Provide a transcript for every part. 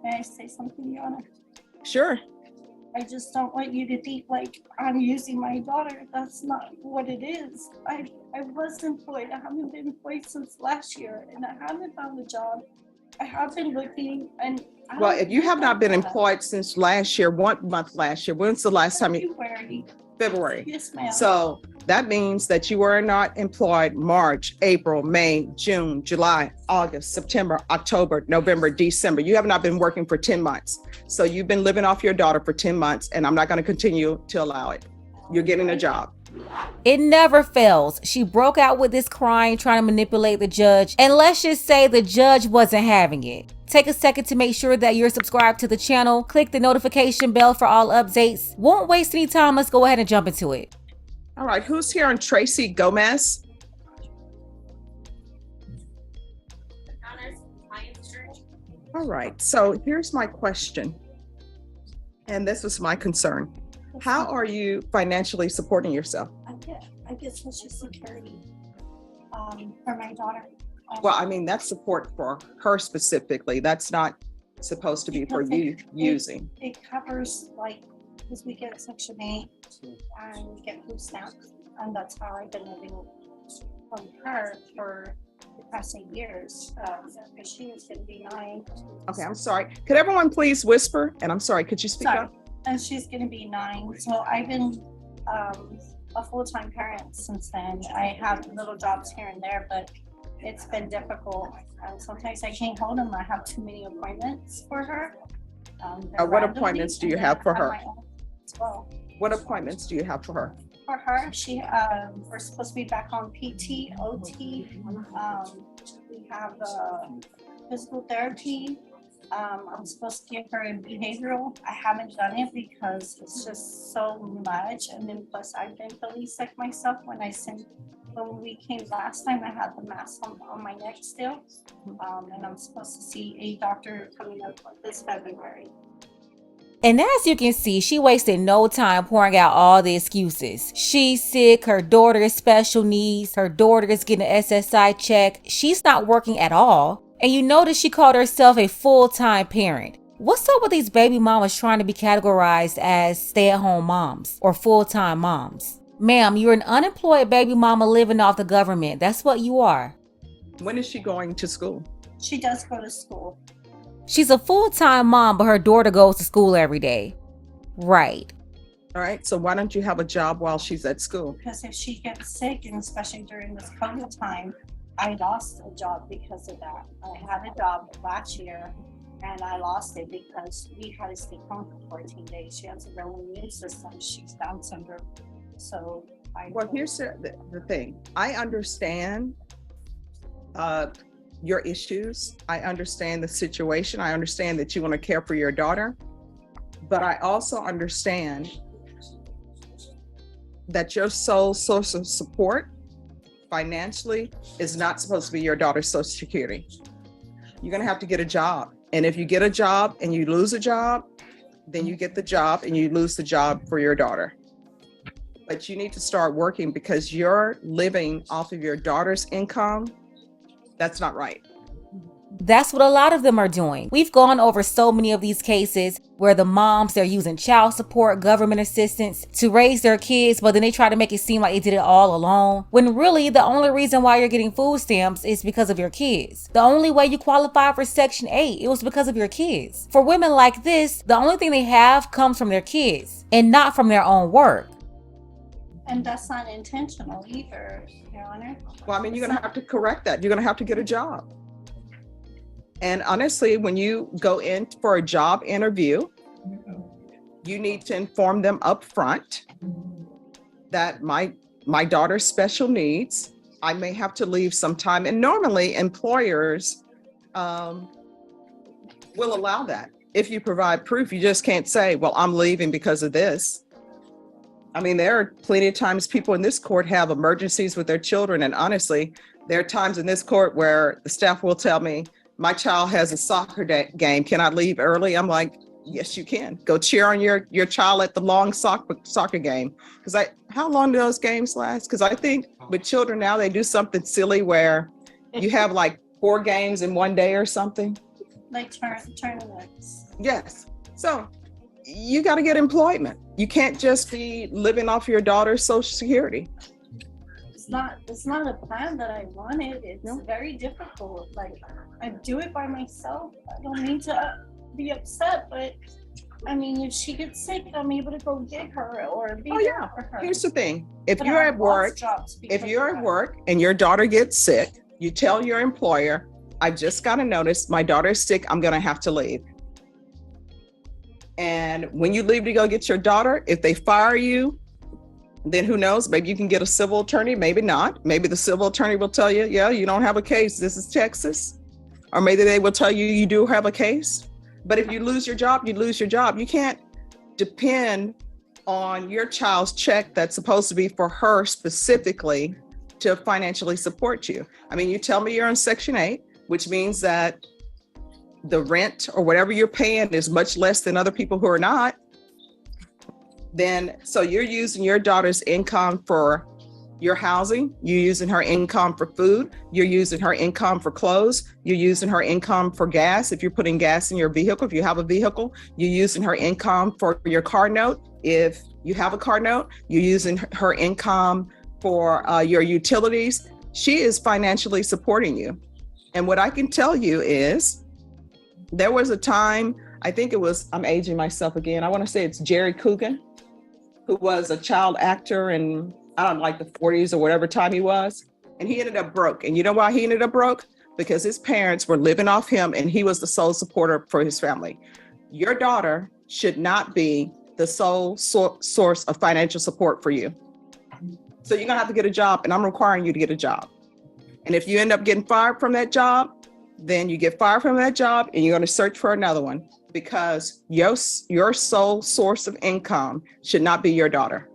May I say something, Your Honor? Sure. I just don't want you to think like I'm using my daughter. That's not what it is. I was employed. I haven't been employed since last year, and I haven't found a job. I have been looking, and Well, if you have not been employed since last year, 1 month last year, when's the last time you? February. February. Yes, ma'am. So that means that you were not employed March, April, May, June, July, August, September, October, November, December. You have not been working for 10 months. So you've been living off your daughter for 10 months, and I'm not going to continue to allow it. You're getting a job. It never fails. She broke out with this crying, trying to manipulate the judge. And let's just say the judge wasn't having it. Take a second to make sure that you're subscribed to the channel. Click the notification bell for all updates. Won't waste any time. Let's go ahead and jump into it. All right, who's here on Tracy Gomez? All right, so here's my question. And this was my concern. How are you financially supporting yourself? I get Social Security for my daughter. Well, I mean, that's support for her specifically. That's not supposed to be for you using. It covers, like, because we get Section 8 and we get food stamps, and that's how I've been living from her for the past 8 years, because she was going to be 9. Okay, I'm sorry. Could everyone please whisper? And I'm sorry, could you speak up? And she's going to be 9. So I've been a full-time parent since then. I have little jobs here and there, but it's been difficult. And sometimes I can't hold them. I have too many appointments for her. What appointments do you have for her? Well, what appointments do you have for her? For her, we're supposed to be back on PT, OT. We have physical therapy. I'm supposed to give her a behavioral. I haven't done it because it's just so much. And then plus I've been feeling sick myself when we came last time. I had the mask on my neck still. And I'm supposed to see a doctor coming up this February. And as you can see, she wasted no time pouring out all the excuses. She's sick, her daughter is special needs, her daughter is getting an SSI check, she's not working at all. And you notice she called herself a full-time parent. What's up with these baby mamas trying to be categorized as stay-at-home moms or full-time moms? Ma'am, you're an unemployed baby mama living off the government. That's what you are. When is she going to school? She does go to school. She's a full-time mom, but her daughter goes to school every day. Right. All right, so why don't you have a job while she's at school? Because if she gets sick, and especially during this COVID time, I lost a job because of that. I had a job last year and I lost it because we had to stay home for 14 days. She has a real immune system. She's Down syndrome. So well, here's the thing. I understand your issues. I understand the situation. I understand that you want to care for your daughter, but I also understand that your sole source of support financially is not supposed to be your daughter's Social Security. You're going to have to get a job. And if you get a job and you lose a job, then you get the job and you lose the job for your daughter. But you need to start working because you're living off of your daughter's income. That's not right. That's what a lot of them are doing. We've gone over so many of these cases where the moms, they're using child support, government assistance to raise their kids, but then they try to make it seem like they did it all alone. When really, the only reason why you're getting food stamps is because of your kids. The only way you qualify for Section 8, it was because of your kids. For women like this, the only thing they have comes from their kids and not from their own work. And that's not intentional either, Your Honor. Well, I mean, you're going to have to correct that. You're going to have to get a job. And honestly, when you go in for a job interview, you need to inform them up front that my daughter's special needs, I may have to leave sometime. And normally employers will allow that. If you provide proof, you just can't say, well, I'm leaving because of this. I mean, there are plenty of times people in this court have emergencies with their children. And honestly, there are times in this court where the staff will tell me, my child has a soccer game. Can I leave early? I'm like, yes, you can. Go cheer on your child at the long soccer game. Because how long do those games last? Because I think with children now, they do something silly where you have like 4 games in one day or something. Like tournaments. Yes. So you got to get employment. You can't just be living off your daughter's Social Security. It's not a plan that I wanted. It's No. very difficult. Like, I do it by myself. I don't need to be upset, but I mean, if she gets sick, I'm able to go get her or be Oh, there yeah. for her. Here's the thing. If But you're I at lost work, jobs if because you're of at that. work and your daughter gets sick, you tell your employer, I've just got a notice, my daughter's sick, I'm going to have to leave. And when you leave to go get your daughter, if they fire you, then who knows? Maybe you can get a civil attorney, maybe not. Maybe the civil attorney will tell you, yeah, you don't have a case. This is Texas. Or maybe they will tell you you do have a case. But if you lose your job, you lose your job. You can't depend on your child's check that's supposed to be for her specifically to financially support you. I mean, you tell me you're on Section 8, which means that the rent or whatever you're paying is much less than other people who are not. Then, so you're using your daughter's income for your housing, you're using her income for food, you're using her income for clothes, you're using her income for gas. If you're putting gas in your vehicle, if you have a vehicle, you're using her income for your car note. If you have a car note, you're using her income for your utilities. She is financially supporting you. And what I can tell you is there was a time, I think it was, I'm aging myself again, I want to say it's Jerry Coogan, who was a child actor in, I don't know, like the 40s or whatever time he was. And he ended up broke. And you know why he ended up broke? Because his parents were living off him and he was the sole supporter for his family. Your daughter should not be the sole source of financial support for you. So you're gonna have to get a job, and I'm requiring you to get a job. And if you end up getting fired from that job, then you get fired from that job and you're gonna search for another one, because your sole source of income should not be your daughter.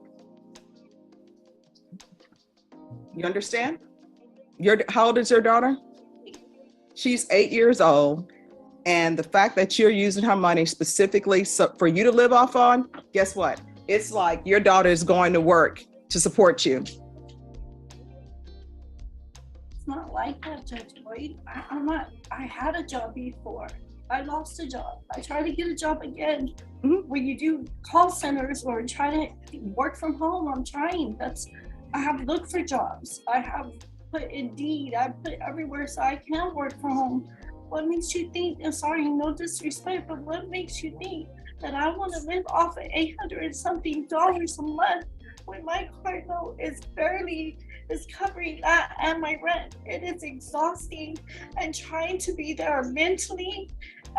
You understand? How old is your daughter? She's 8 years old. And the fact that you're using her money specifically for you to live off on, guess what? It's like your daughter is going to work to support you. It's not like that, Judge Boyd. I had a job before. I lost a job. I tried to get a job again. Mhm. When you do call centers or try to work from home, I'm trying. I have looked for jobs. I have put Indeed. I put everywhere so I can work from home. What makes you think, and sorry, no disrespect, but what makes you think that I want to live off of $800 and something a month when my car note is covering that and my rent? It is exhausting, and trying to be there mentally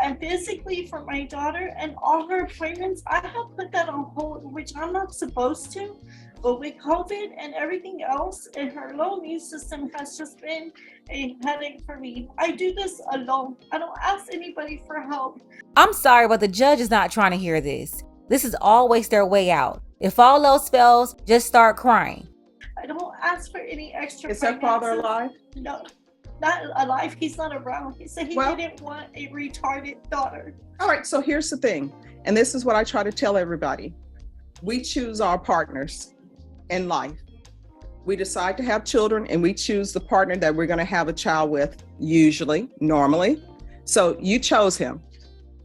and physically for my daughter and all her appointments. I have put that on hold, which I'm not supposed to. But with COVID and everything else, and her low immune system has just been a headache for me. I do this alone. I don't ask anybody for help. I'm sorry, but the judge is not trying to hear this. This is always their way out. If all else fails, just start crying. I don't ask for any extra. Is her father finances. alive? No, not alive. He's not around. He said he didn't want a retarded daughter. All right, so here's the thing. And this is what I try to tell everybody. We choose our partners in life. We decide to have children and we choose the partner that we're going to have a child with, usually, normally. So you chose him.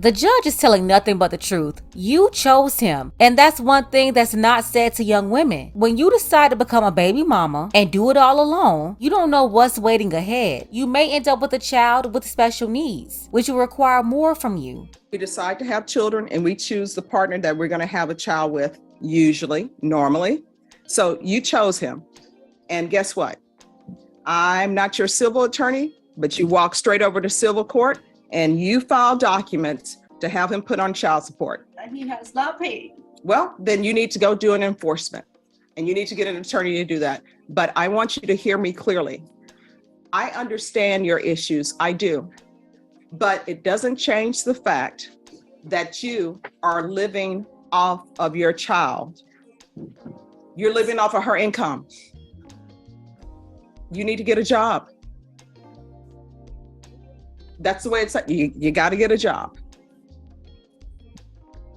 The judge is telling nothing but the truth. You chose him. And that's one thing that's not said to young women. When you decide to become a baby mama and do it all alone, you don't know what's waiting ahead. You may end up with a child with special needs, which will require more from you. We decide to have children and we choose the partner that we're going to have a child with, usually, normally. So you chose him. And guess what? I'm not your civil attorney, but you walk straight over to civil court and you file documents to have him put on child support. And he has not paid. Well, then you need to go do an enforcement and you need to get an attorney to do that. But I want you to hear me clearly. I understand your issues. I do. But it doesn't change the fact that you are living off of your child. You're living off of her income. You need to get a job. That's the way it's, you got to get a job.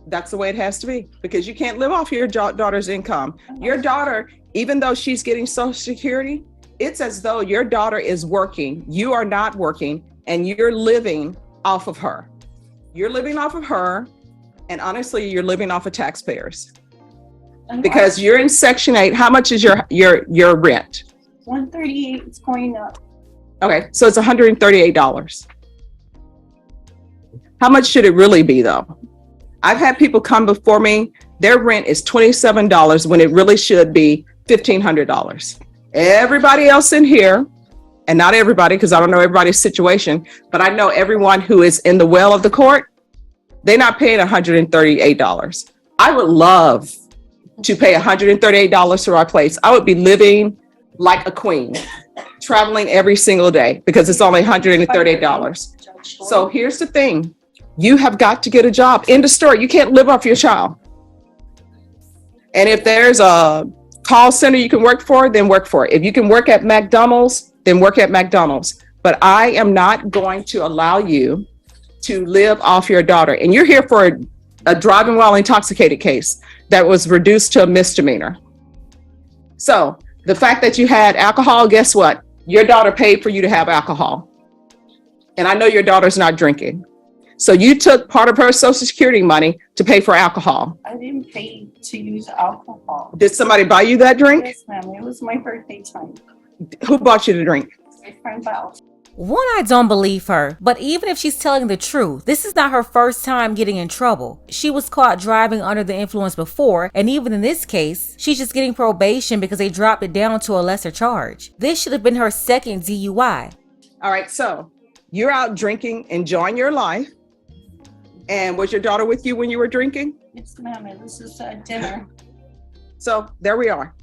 That's the way it has to be, because you can't live off your daughter's income. Your daughter, even though she's getting Social Security, it's as though your daughter is working. You are not working and you're living off of her. You're living off of her. And honestly, you're living off of taxpayers. Because you're in Section 8. How much is your rent? 138 is going up. Okay, so it's $138. How much should it really be though? I've had people come before me, their rent is $27 when it really should be $1,500. Everybody else in here, and not everybody, because I don't know everybody's situation, but I know everyone who is in the well of the court, they're not paying $138. I would love to pay $138 for our place. I would be living like a queen, traveling every single day because it's only $138. So here's the thing. You have got to get a job. End of story. You can't live off your child. And if there's a call center you can work for, then work for it. If you can work at McDonald's, then work at McDonald's. But I am not going to allow you to live off your daughter. And you're here for a driving while intoxicated case that was reduced to a misdemeanor. So the fact that you had alcohol, guess what? Your daughter paid for you to have alcohol. And I know your daughter's not drinking. So you took part of her Social Security money to pay for alcohol. I didn't pay to use alcohol. Did somebody buy you that drink? Yes, ma'am. It was my birthday time. Who bought you the drink? My friend Val. One, I don't believe her, but even if she's telling the truth, this is not her first time getting in trouble. She was caught driving under the influence before, and even in this case, she's just getting probation because they dropped it down to a lesser charge. This should have been her second DUI. All right, so you're out drinking, enjoying your life. And was your daughter with you when you were drinking? Yes, ma'am. This is dinner. So there we are.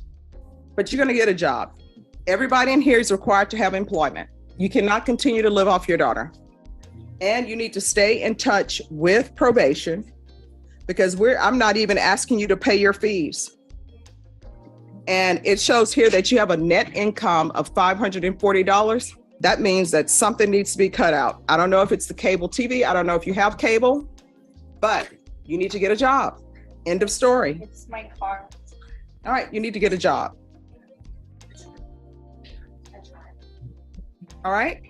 But you're going to get a job. Everybody in here is required to have employment. You cannot continue to live off your daughter. And you need to stay in touch with probation because I'm not even asking you to pay your fees. And it shows here that you have a net income of $540. That means that something needs to be cut out. I don't know if it's the cable TV. I don't know if you have cable, but you need to get a job. End of story. It's my car. All right, you need to get a job. All right.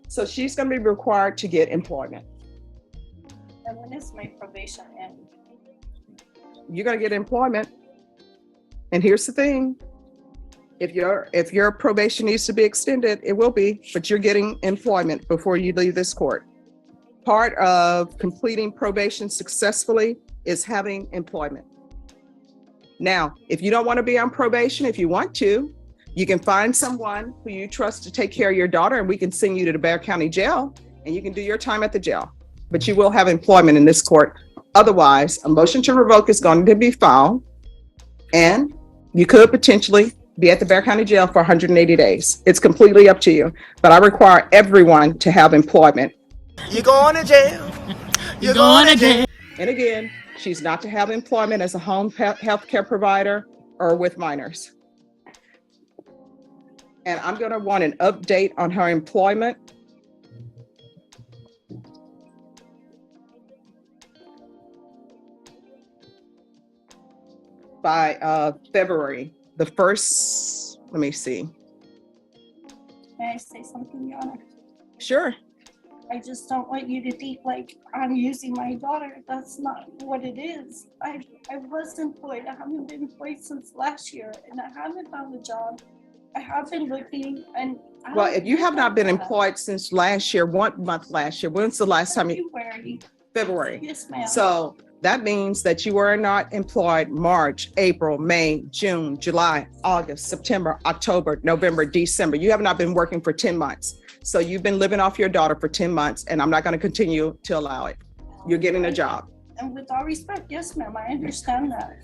So she's going to be required to get employment. And when is my probation end? You're going to get employment. And here's the thing. If your probation needs to be extended, it will be, but you're getting employment before you leave this court. Part of completing probation successfully is having employment. Now, if you don't want to be on probation, if you want to, you can find someone who you trust to take care of your daughter, and we can send you to the Bexar County Jail, and you can do your time at the jail. But you will have employment in this court. Otherwise, a motion to revoke is going to be filed, and you could potentially be at the Bexar County Jail for 180 days. It's completely up to you, but I require everyone to have employment. You're going to jail. You're going to jail. And again, she's not to have employment as a home health care provider or with minors. And I'm going to want an update on her employment. By February the 1st. Let me see. May I say something, Your Honor? Sure. I just don't want you to think like I'm using my daughter. That's not what it is. I was employed. I haven't been employed since last year, and I haven't found a job. I have been looking, and well, if you have not been employed since last year, what month last year? When's the last time you? February. Yes, ma'am. So that means that you were not employed March, April, May, June, July, August, September, October, November, December. You have not been working for 10 months. So you've been living off your daughter for 10 months, and I'm not going to continue to allow it. You're getting a job. And with all respect, yes, ma'am, I understand that.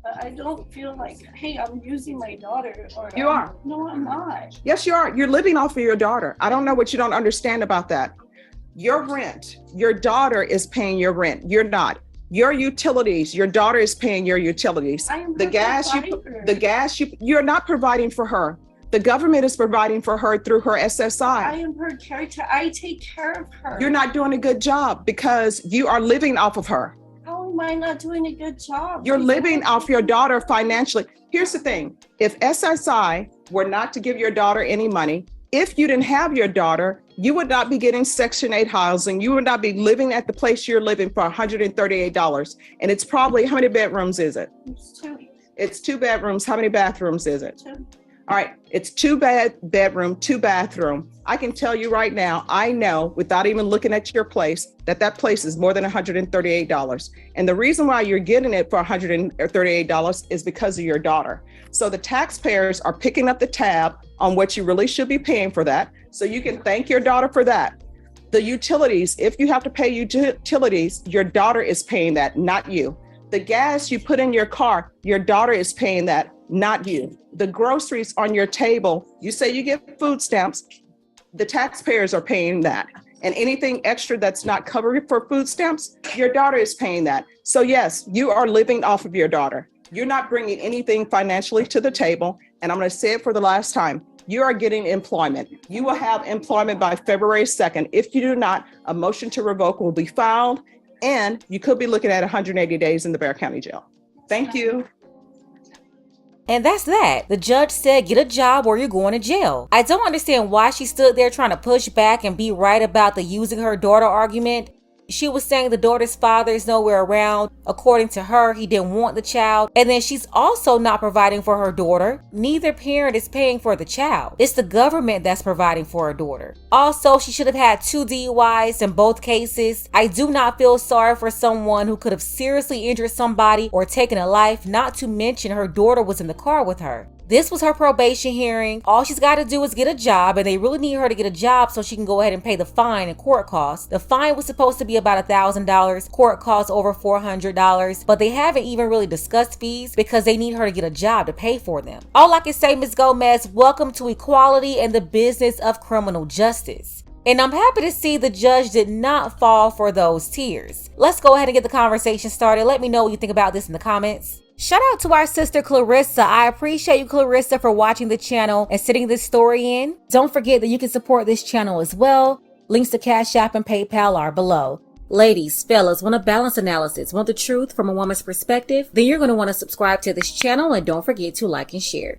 But I don't feel like, hey, I'm using my daughter. Or You are. No, I'm not. Yes, you are. You're living off of your daughter. I don't know what you don't understand about that. Your rent, your daughter is paying your rent. You're not. Your utilities, your daughter is paying your utilities. The gas, you're not providing for her. The government is providing for her through her SSI. I am her character. I take care of her. You're not doing a good job because you are living off of her. How am I not doing a good job? You're living off your daughter financially. Here's the thing. If SSI were not to give your daughter any money, if you didn't have your daughter, you would not be getting Section 8 housing. You would not be living at the place you're living for $138. And it's probably, how many bedrooms is it? It's two. It's 2 bedrooms. How many bathrooms is it? 2. All right, it's 2 bedroom, 2 bathroom. I can tell you right now, I know without even looking at your place, that place is more than $138. And the reason why you're getting it for $138 is because of your daughter. So the taxpayers are picking up the tab on what you really should be paying for that. So you can thank your daughter for that. The utilities, if you have to pay utilities, your daughter is paying that, not you. The gas you put in your car, your daughter is paying that, not you. The groceries on your table, you say you get food stamps, the taxpayers are paying that. And anything extra that's not covered for food stamps, your daughter is paying that. So yes, you are living off of your daughter. You're not bringing anything financially to the table. And I'm going to say it for the last time. You are getting employment. You will have employment by February 2nd. If you do not, a motion to revoke will be filed, and you could be looking at 180 days in the Bexar County Jail. Thank you. And that's that. The judge said, get a job or you're going to jail. I don't understand why she stood there trying to push back and be right about the using her daughter argument. She was saying the daughter's father is nowhere around. According to her, he didn't want the child. And then she's also not providing for her daughter. Neither parent is paying for the child. It's the government that's providing for her daughter. Also, she should have had 2 DUIs in both cases. I do not feel sorry for someone who could have seriously injured somebody or taken a life, not to mention her daughter was in the car with her. This was her probation hearing. All she's got to do is get a job, and they really need her to get a job so she can go ahead and pay the fine and court costs. The fine was supposed to be about $1,000, court costs over $400, but they haven't even really discussed fees because they need her to get a job to pay for them. All I can say, Ms. Gomez, welcome to equality and the business of criminal justice. And I'm happy to see the judge did not fall for those tears. Let's go ahead and get the conversation started. Let me know what you think about this in the comments. Shout out to our sister Clarissa. I appreciate you, Clarissa, for watching the channel and sitting this story in. Don't forget that you can support this channel as well. Links to Cash App and PayPal are below. Ladies, fellas, want a balanced analysis, want the truth from a woman's perspective? Then you're going to want to subscribe to this channel, and don't forget to like and share.